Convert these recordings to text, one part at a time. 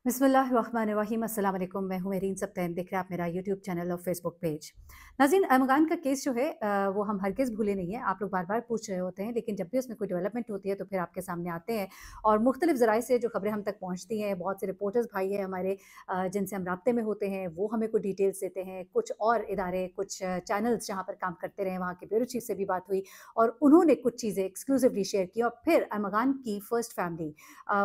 बिस्मिल्लाहिर्रहमानिर्रहीम अस्सलाम वालेकुम। मैं हूँ मेरीन सब्तैन, देख रहे हैं आप मेरा यूट्यूब चैनल और फेसबुक पेज। नाज़रीन, अरमगान का केस जो है वो हम हरगिज़ भूले नहीं हैं। आप लोग बार-बार पूछ रहे होते हैं, लेकिन जब भी उसमें कोई डेवलपमेंट होती है तो फिर आपके सामने आते हैं और मुख्तलिफ ज़राए से जो खबरें हम तक पहुँचती हैं, बहुत से रिपोर्टर्स भाई हैं हमारे जिनसे हम राब्ते में होते हैं, वो हमें कुछ डिटेल्स देते हैं। कुछ और इदारे, कुछ चैनल्स जहाँ पर काम करते रहे, वहाँ के ब्यूरो चीफ से भी बात हुई और उन्होंने कुछ चीज़ें एक्सक्लूसिवली शेयर की और फिर अरमगान की फर्स्ट फैमिली,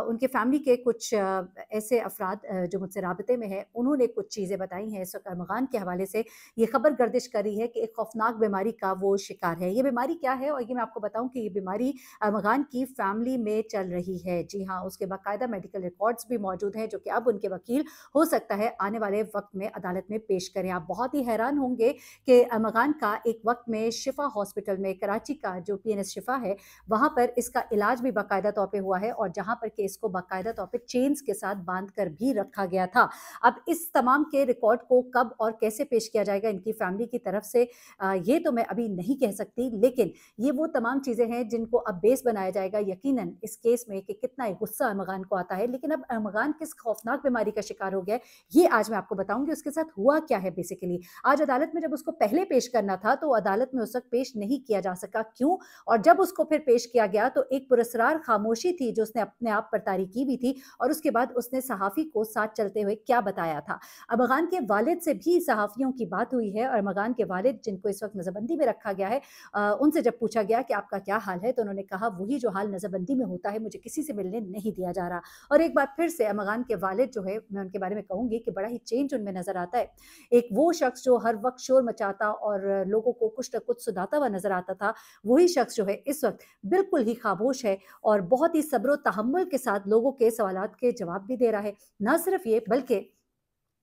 उनके फैमिली के कुछ ऐसे अफराद जो मुझसे राब्ते में हैं, उन्होंने कुछ चीज़ें बताई हैं इस वक़्त अरमगान के हवाले से। ये खबर गर्दिश कर रही है कि एक खौफनाक बीमारी का वो शिकार है। ये बीमारी क्या है? और ये मैं आपको बताऊँ कि ये बीमारी अरमगान की फैमिली में चल रही है। जी हाँ, उसके बाकायदा मेडिकल रिकॉर्ड्स भी मौजूद हैं, जो कि अब उनके वकील हो सकता है आने वाले वक़्त में अदालत में पेश करें। आप बहुत ही हैरान होंगे कि अरमगान का एक वक़्त में शिफ़ा हॉस्पिटल में, कराची का जो पीएनएस शिफ़ा है, वहाँ पर इसका इलाज भी बाकायदा तौर पे हुआ है और जहाँ पर कि इसको बाकायदा तौर पे चेन्स के साथ बाँध कर भी रखा गया था। अब इस तमाम के रिकॉर्ड को कब और कैसे पेश किया जाएगा इनकी फैमिली की तरफ से, ये तो मैं अभी नहीं कह सकती, लेकिन ये वो तमाम चीज़ें हैं जिनको अब बेस बनाया जाएगा यकीनन इस केस में कि कितना गुस्सा अरमगान को आता है। लेकिन अब अरमगान किस खौफनाक बीमारी का शिकार हो गया है, ये आज मैं आपको बताऊँगी। उसके साथ हुआ क्या है बेसिकली। आज अदालत में जब उसको पहले पेश करना था, तो अदालत में उस वक़्त पेश नहीं किया जा सका। क्यों? और जब उसको फिर पेश किया गया तो एक पुरस्रार खामोशी थी जो उसने अपने आप पर तारी की भी थी और उसके बाद उसने सहाफ़ी को साथ चलते हुए क्या बताया था। अरमगान के वालिद से भी सहाफ़ियों की बात हुई है और अरमगान के वालिद जिनको इस वक़्त नज़रबंदी में रखा गया है, उनसे जब पूछा गया कि आपका क्या हाल है, तो उन्होंने कहा वही जो हाल नज़रबंदी में होता है, मुझे किसी से मिलने नहीं दिया जा रहा। और एक बार फिर से अरमगान के वालिद जो है, मैं उनके बारे में कहूँगी कि बड़ा ही चेंज उनमें नज़र आता है। एक वो शख्स जो हर वक़्त शोर मचाता और लोगों को कुछ न कुछ सुनाता हुआ नज़र आता था, वही शख्स जो है इस वक़्त बिल्कुल ही खामोश है और बहुत ही सब्र व तहम्मुल के साथ लोगों के सवालात के जवाब भी दे रहा है। ना सिर्फ ये, बल्कि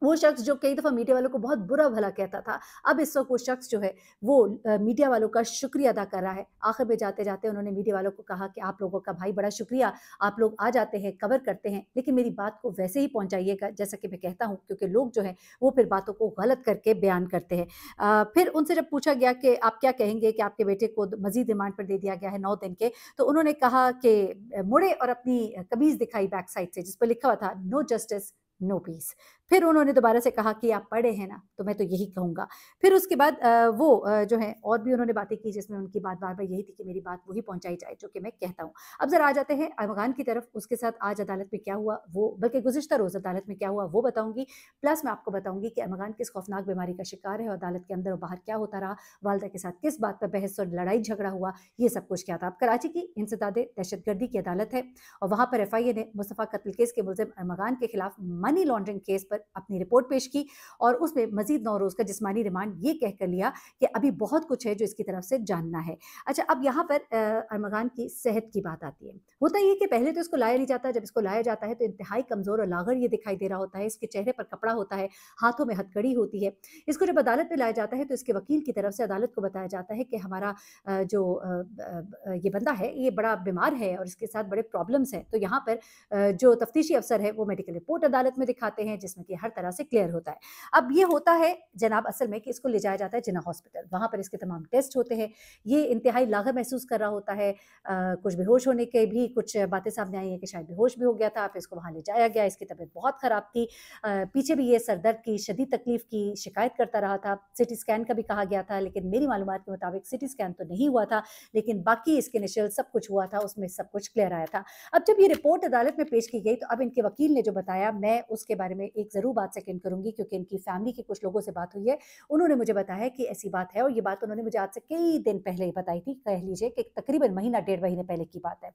वो शख्स जो कई दफ़ा मीडिया वालों को बहुत बुरा-भला कहता था, अब इस वक़्त वो शख्स जो है वो मीडिया वालों का शुक्रिया अदा कर रहा है। आखिर में जाते-जाते उन्होंने मीडिया वालों को कहा कि आप लोगों का भाई बड़ा शुक्रिया, आप लोग आ जाते हैं, कवर करते हैं, लेकिन मेरी बात को वैसे ही पहुँचाइएगा जैसा कि मैं कहता हूँ, क्योंकि लोग जो हैं वो फिर बातों को गलत करके बयान करते हैं। फिर उनसे जब पूछा गया कि आप क्या कहेंगे कि आपके बेटे को द मज़ीद रिमांड पर दे दिया गया है 9 दिन के, तो उन्होंने कहा कि मुड़े और अपनी कमीज़ दिखाई बैक साइड से, जिस पर लिखा हुआ था नो जस्टिस, नो पीस। फिर उन्होंने दोबारा से कहा कि आप पढ़े हैं ना, तो मैं तो यही कहूँगा। फिर उसके बाद वो जो है और भी उन्होंने बातें की जिसमें उनकी बात बार-बार यही थी कि मेरी बात वही पहुँचाई जाए जो कि मैं कहता हूँ। अब ज़रा आ जाते हैं अरमगान की तरफ, उसके साथ आज अदालत में क्या हुआ वो, बल्कि गुज़िश्ता रोज़ अदालत में क्या हुआ वो बताऊँगी। प्लस मैं आपको बताऊँगी कि अरमगान किस खौफनाक बीमारी का शिकार है और अदालत के अंदर और बाहर क्या होता रहा, वालिदा के साथ किस बात पर बहस और लड़ाई-झगड़ा हुआ, ये सब कुछ क्या था। अब कराची की इंसदादे दहशतगर्दी की अदालत है और वहाँ पर एफआईए ने मुस्तफ़ा कत्ल केस के मुलज़िम अरमगान के खिलाफ मनी लॉन्ड्रिंग केस पर अपनी रिपोर्ट पेश की और उसमें मज़ीद 9 रोज़ का जिस्मानी रिमांड ये कह कर लिया कि अभी बहुत कुछ है जो इसकी तरफ से जानना है। अच्छा, अब यहाँ पर अरमगान की सेहत की बात आती है। होता ये है कि पहले तो इसको लाया नहीं जाता, जब इसको लाया जाता है तो इंतहाई कमज़ोर और लाग़र ये दिखाई दे रहा होता है, इसके चेहरे पर कपड़ा होता है, हाथों में हथकड़ी होती है। इसको जब अदालत में लाया जाता है तो इसके वकील की तरफ से अदालत को बताया जाता है कि हमारा ये बंदा है, ये बड़ा बीमार है और इसके साथ बड़े प्रॉब्लम्स हैं। तो यहाँ पर जो तफ्तीशी अफ़सर है वो मेडिकल रिपोर्ट अदालत में दिखाते हैं जिसमें कि हर तरह से क्लियर होता है। अब ये होता है जनाब असल में कि इसको ले जाया जाता है जिन्ना हॉस्पिटल, वहाँ पर इसके तमाम टेस्ट होते हैं। ये इंतहाई लाग़र महसूस कर रहा होता है, कुछ बेहोश होने के भी कुछ बातें सामने आई हैं कि शायद बेहोश भी हो गया था, फिर इसको वहाँ ले जाया गया, इसकी तबीयत बहुत ख़राब थी। पीछे भी ये सर दर्द की शदीद तकलीफ़ की शिकायत करता रहा था। सिटी स्कैन का भी कहा गया था, लेकिन मेरी मालूमात के मुताबिक सिटी स्कैन तो नहीं हुआ था, लेकिन बाकी इसके इनिशियल सब कुछ हुआ था, उसमें सब कुछ क्लियर आया था। अब जब ये रिपोर्ट अदालत में पेश की गई तो अब इनके वकील ने जो बताया, मैं उसके बारे में एक ज़रूर बात सेकंड करूँगी क्योंकि इनकी फैमिली के कुछ लोगों से बात हुई है। उन्होंने मुझे बताया कि ऐसी बात है और ये बात उन्होंने मुझे आज से कई दिन पहले ही बताई थी। कह लीजिए कि तकरीबन महीना, डेढ़ महीने पहले की बात है।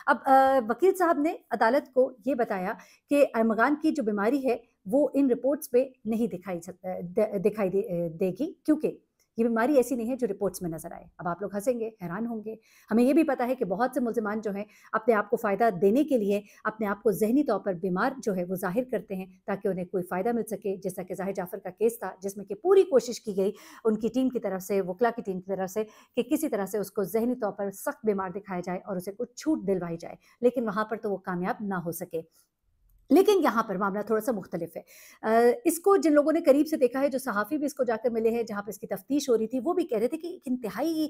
अब वकील साहब ने अदालत को ये बताया कि अरमगान की जो बीमारी है, वो इन रिपोर्ट्स पे नहीं दिखाई देगी, क्योंकि ये बीमारी ऐसी नहीं है जो रिपोर्ट्स में नज़र आए। अब आप लोग हँसेंगे, हैरान होंगे। हमें ये भी पता है कि बहुत से मुल्ज़िमान जो हैं, अपने आप को फ़ायदा देने के लिए अपने आप को ज़हनी तौर पर बीमार जो है वो ज़ाहिर करते हैं ताकि उन्हें कोई फ़ायदा मिल सके। जैसा कि ज़ाहिर जाफ़र का केस था जिसमें कि पूरी कोशिश की गई उनकी टीम की तरफ से, वकीला की टीम की तरफ से, कि किसी तरह से उसको ज़हनी तौर पर सख्त बीमार दिखाया जाए और उसे कुछ छूट दिलवाई जाए। लेकिन वहाँ पर तो वो कामयाब ना हो सके। लेकिन यहाँ पर मामला थोड़ा-सा मुख्तलिफ है। इसको जिन लोगों ने करीब से देखा है, जो सहाफ़ी भी इसको जाकर मिले हैं, जहाँ पे इसकी तफ्तीश हो रही थी, वो भी कह रहे थे कि एक इंतहाई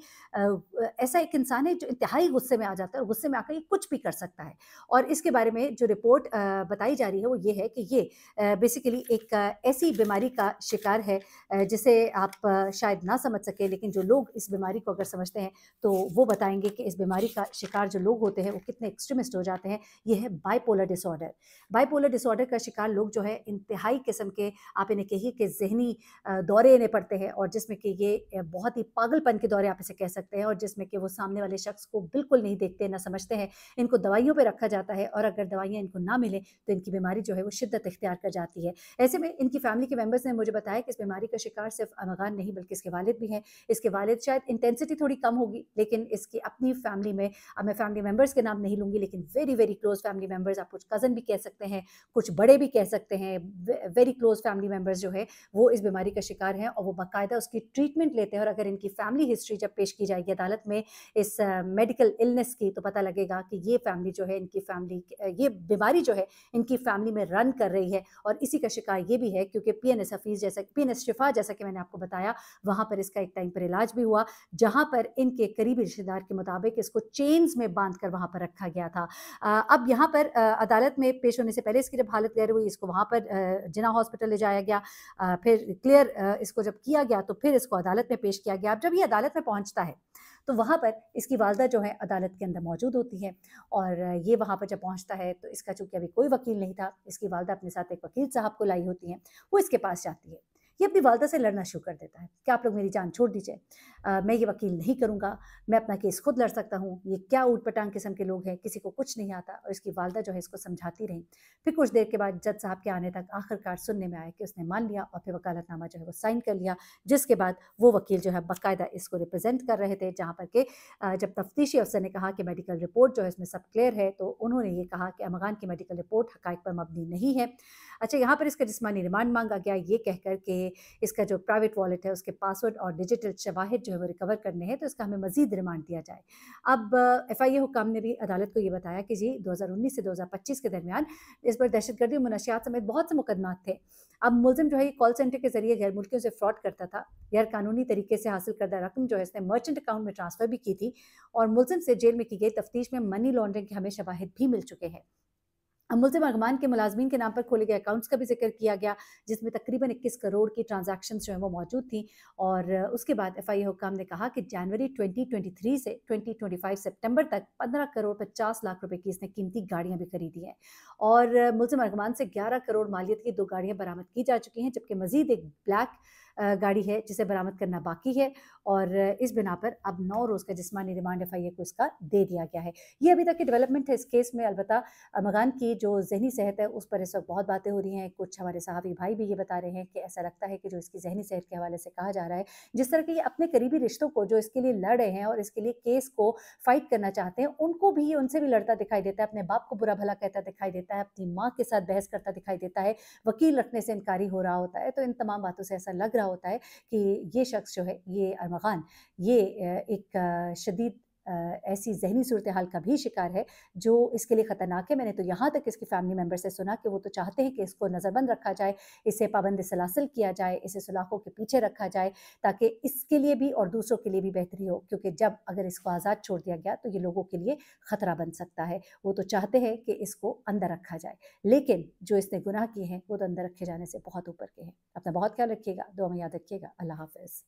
ऐसा एक इंसान है जो इंतहाई गुस्से में आ जाता है और गुस्से में आकर ये कुछ भी कर सकता है। और इसके बारे में जो रिपोर्ट बताई जा रही है, वो ये है कि ये बेसिकली एक ऐसी बीमारी का शिकार है जिसे आप शायद ना समझ सकें, लेकिन जो लोग इस बीमारी को अगर समझते हैं, तो वो बताएँगे कि इस बीमारी का शिकार जो लोग होते हैं, वो कितने एक्सट्रीमिस्ट हो जाते हैं। ये है बाइपोलर डिसऑर्डर। बाइपोलर डिसऑर्डर का शिकार लोग जो है इंतहाई किस्म के, आप इन्हें कहिए कि ज़हनी दौरे इन्हें पड़ते हैं, और जिसमें कि ये बहुत ही पागलपन के दौरे आप इसे कह सकते हैं, और जिसमें कि वो सामने वाले शख्स को बिल्कुल नहीं देखते, ना समझते हैं। इनको दवाइयों पे रखा जाता है, और अगर दवाइयाँ इनको ना मिलें तो इनकी बीमारी जो है वो शिद्दत इख्तियार कर जाती है। ऐसे में इनकी फैमिली के मेंबर्स ने मुझे बताया कि इस बीमारी का शिकार सिर्फ अमगान नहीं, बल्कि इसके वालिद भी हैं। इसके वालिद शायद इंटेंसिटी थोड़ी कम होगी, लेकिन इसकी अपनी फैमिली में, अब मैं फैमिली मेंबर्स के नाम नहीं लूँगी, लेकिन very very close family members, आप कुछ कज़न भी कह सकते हैं, कुछ बड़े भी कह सकते हैं, वेरी क्लोज़ फैमिली मेंबर्स जो है वो इस बीमारी का शिकार हैं, और वो बाकायदा उसकी ट्रीटमेंट लेते हैं। और अगर इनकी फैमिली हिस्ट्री जब पेश की जाएगी अदालत में इस मेडिकल इलनेस की, तो पता लगेगा कि ये फैमिली जो है, इनकी फैमिली ये बीमारी जो है इनकी फैमिली में रन कर रही है। और इसी का शिकार ये भी है क्योंकि पीएनएस हफीज़ जैसा, पीएनएस शिफा जैसा कि मैंने आपको बताया, वहाँ पर इसका एक टाइम पर इलाज भी हुआ, जहाँ पर इनके करीबी रिश्तेदार के मुताबिक इसको चेन्स में बांध कर वहाँ पर रखा गया था। अब यहाँ पर अदालत में पेश होने से पहले इसकी जब हालत गैर हुई, इसको वहाँ पर जिना हॉस्पिटल ले जाया गया। फिर क्लियर इसको जब किया गया, तो फिर इसको अदालत में पेश किया गया। अब जब ये अदालत में पहुँचता है, तो वहाँ पर इसकी वालदा जो है अदालत के अंदर मौजूद होती है, और ये वहाँ पर जब पहुँचता है, तो इसका चूँकि अभी कोई वकील नहीं था, इसकी वालदा अपने साथ एक वकील साहब को लाई होती हैं, वो इसके पास जाती है। ये अपनी वालदा से लड़ना शुरू कर देता है कि आप लोग मेरी जान छोड़ दीजिए, मैं ये वकील नहीं करूँगा, मैं अपना केस खुद लड़ सकता हूँ, ये क्या ऊट-पटांग किस्म के लोग हैं, किसी को कुछ नहीं आता। और इसकी वालदा जो है इसको समझाती रही। फिर कुछ देर के बाद जज साहब के आने तक आखिरकार सुनने में आया कि उसने मान लिया, और फिर वकालतनामा जो है वो साइन कर लिया, जिसके बाद वो वकील जो है बाकायदा इसको रिप्रेजेंट कर रहे थे, जहाँ पर कि जब तफ्तीशी अफसर ने कहा कि मेडिकल रिपोर्ट जो है इसमें सब क्लियर है, तो उन्होंने ये कहा कि अमगान की मेडिकल रिपोर्ट हकायक पर मबनी नहीं है। अच्छा, यहाँ पर इसका जिस्मानी रिमांड मांगा गया, ये कहकर कि इसका जो प्राइवेट वॉलेट है उसके पासवर्ड और डिजिटल शवाहिद जो है वो रिकवर करने हैं, तो इसका हमें मजीद रिमांड दिया जाए। अब एफआईए हुकाम ने भी अदालत को ये बताया कि जी 2019 से 2025 के दरमियान इस पर दहशतगर्दी और मुनशियात समेत बहुत से मुकदमात थे। अब मुलजिम जो है कॉल सेंटर के जरिए गैर मुल्कियों से फ्रॉड करता था, गैर कानूनी तरीके से हासिल करदा रकम जो है इसने मर्चेंट अकाउंट में ट्रांसफर भी की थी, और मुलजिम से जेल में की गई तफ्तीश में मनी लॉन्ड्रिंग के हमें शवाहिद भी मिल चुके हैं। मुलज़िम अरमान के मुलाज़मीन के नाम पर खोले गए अकाउंट्स का भी ज़िक्र किया गया, जिसमें तकरीबन 21 करोड़ की ट्रांज़ैक्शंस जो हैं वो मौजूद थी। और उसके बाद एफआईए हुक्काम ने कहा कि जनवरी 2023 से 2025 सितंबर तक 15 करोड़ 50 लाख रुपए की इसने कीमती गाड़ियाँ भी खरीदी हैं। और मुलज़िम अरमान से 11 करोड़ मालियत की 2 गाड़ियाँ बरामद की जा चुकी हैं, जबकि मज़ीद एक ब्लैक गाड़ी है जिसे बरामद करना बाकी है। और इस बिना पर अब 9 रोज़ का जिस्मानी रिमांड एफआईए को इसका दे दिया गया है। ये अभी तक की डेवलपमेंट है इस केस में। अलबत्ता अमगान की जो ज़हनी सेहत है उस पर इस वक्त बहुत बातें हो रही हैं। कुछ हमारे सहाफ़ी भाई भी ये बता रहे हैं कि ऐसा लगता है कि जो इसकी ज़हनी सेहत के हवाले से कहा जा रहा है, जिस तरह के ये अपने करीबी रिश्तों को जो इसके लिए लड़ रहे हैं और इसके लिए केस को फाइट करना चाहते हैं, उनको भी उनसे भी लड़ता दिखाई देता है, अपने बाप को बुरा भला कहता दिखाई देता है, अपनी माँ के साथ बहस करता दिखाई देता है, वकील रखने से इनकारी हो रहा होता है। तो इन तमाम बातों से ऐसा लग रहा होता है कि ये शख्स जो है, ये अरमगान, ये एक शदीद ऐसी ज़हनी सूरत हाल का भी शिकार है जो इसके लिए ख़तरनाक है। मैंने तो यहाँ तक इसकी फैमिली मेंबर से सुना कि वो तो चाहते हैं कि इसको नज़रबंद रखा जाए, इसे पाबंद सलासिल किया जाए, इसे सलाखों के पीछे रखा जाए, ताकि इसके लिए भी और दूसरों के लिए भी बेहतरी हो। क्योंकि जब अगर इसको आज़ाद छोड़ दिया गया तो ये लोगों के लिए ख़तरा बन सकता है। वो तो चाहते हैं कि इसको अंदर रखा जाए, लेकिन जो इसने गुनाह किए हैं वो तो अंदर रखे जाने से बहुत ऊपर के हैं। अपना बहुत ख्याल रखिएगा, दुआ में याद रखिएगा। अल्लाह हाफ़िज़।